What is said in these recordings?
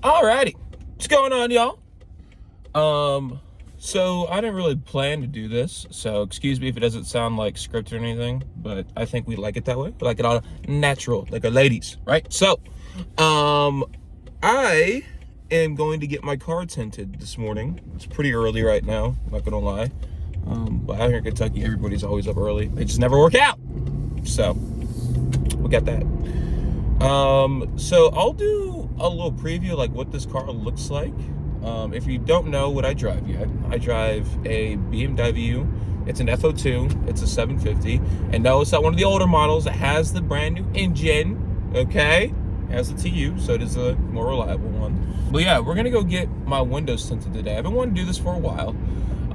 Alrighty, what's going on, y'all? So I didn't really plan to do this, so excuse me if it doesn't sound like scripted or anything, but I think we like it that way. We like it all natural, like our ladies, right? So, I am going to get my car tinted this morning. It's pretty early right now, I'm not gonna lie. But out here in Kentucky, everybody's always up early. They just never work out. So, we got that. So I'll do a little preview like what this car looks like. If you don't know what I drive yet, I drive a BMW. It's an F02. It's a 750. And no, it's not one of the older models. It has the brand new engine. Okay, it has the TU, so it is a more reliable one. But yeah, we're gonna go get my windows tinted today. I've been wanting to do this for a while,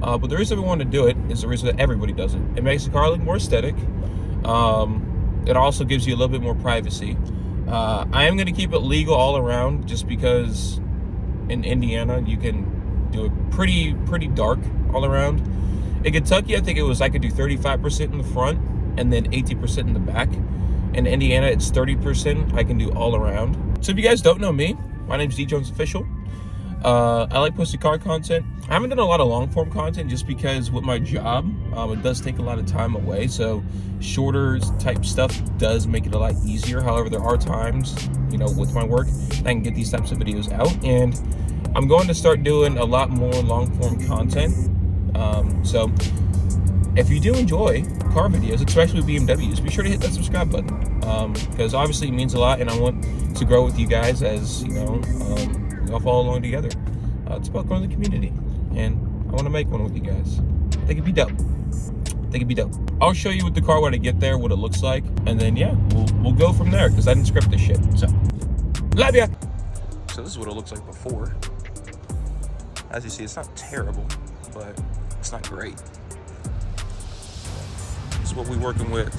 but the reason we want to do it is the reason that everybody does it. It makes the car look more aesthetic. It also gives you a little bit more privacy. I am going to keep it legal all around just because in Indiana you can do it pretty dark all around. In Kentucky, I think I could do 35% in the front and then 80% in the back. In Indiana, it's 30% I can do all around. So if you guys don't know me, my name's D Jones Official. I like posting car content. I haven't done a lot of long form content just because with my job, it does take a lot of time away. So shorter type stuff does make it a lot easier. However, there are times, with my work, I can get these types of videos out, and I'm going to start doing a lot more long form content. So if you do enjoy car videos, especially with BMWs, be sure to hit that subscribe button, because obviously it means a lot, and I want to grow with you guys as we all follow along together. It's about growing the community, and I want to make one with you guys. I think it'd be dope. I'll show you with the car when I get there what it looks like, and then yeah, we'll go from there because I didn't script this shit. So, love ya. So this is what it looks like before. As you see, it's not terrible, but it's not great. This is what we're working with.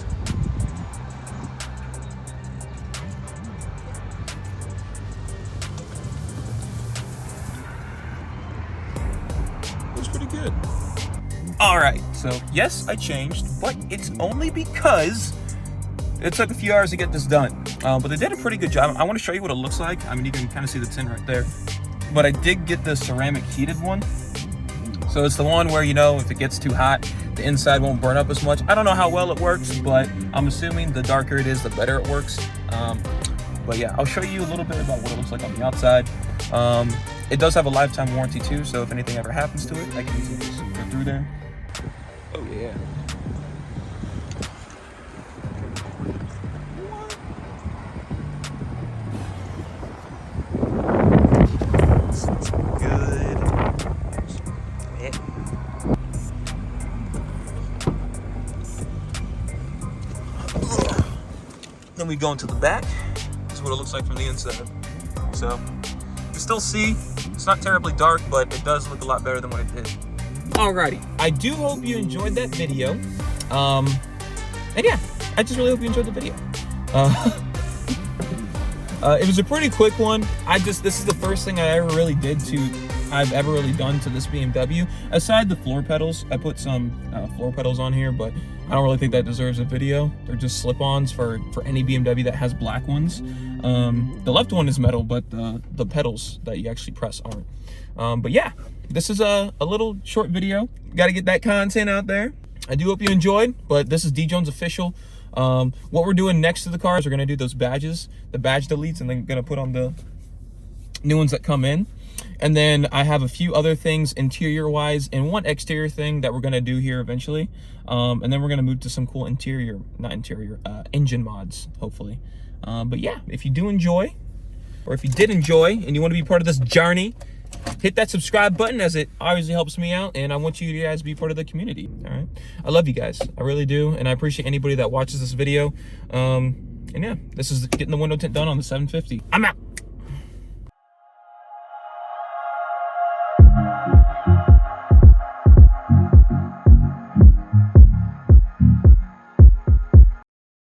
Looks pretty good. All right, so yes, I changed, but it's only because it took a few hours to get this done. But they did a pretty good job. I want to show you what it looks like. I mean, you can kind of see the tin right there. But I did get the ceramic heated one. So it's the one where, if it gets too hot, the inside won't burn up as much. I don't know how well it works, but I'm assuming the darker it is, the better it works. But yeah, I'll show you a little bit about what it looks like on the outside. It does have a lifetime warranty too, so if anything ever happens to it, I can easily just go through there. Oh yeah. Then we go into the back. This is what it looks like from the inside. So you can still see it's not terribly dark, but it does look a lot better than what it did. Alrighty, I do hope you enjoyed that video. And yeah, I just really hope you enjoyed the video. It was a pretty quick one. This is the first thing I've ever really done to this BMW. Aside the floor pedals, I put some floor pedals on here, but I don't really think that deserves a video. They're just slip-ons for any BMW that has black ones. The left one is metal, but the pedals that you actually press aren't. But yeah, this is a little short video. Got to get that content out there. I do hope you enjoyed, but this is D Jones Official. What we're doing next to the car is we're going to do those badges, the badge deletes, and then going to put on the new ones that come in. And then I have a few other things interior wise and one exterior thing that we're going to do here eventually. And then we're going to move to some cool engine mods, hopefully. But yeah, if you do enjoy, or if you did enjoy and you want to be part of this journey, hit that subscribe button, as it obviously helps me out, and I want you guys to be part of the community. All right, I love you guys, I really do, and I appreciate anybody that watches this video. And yeah, this is getting the window tint done on the 750. I'm out.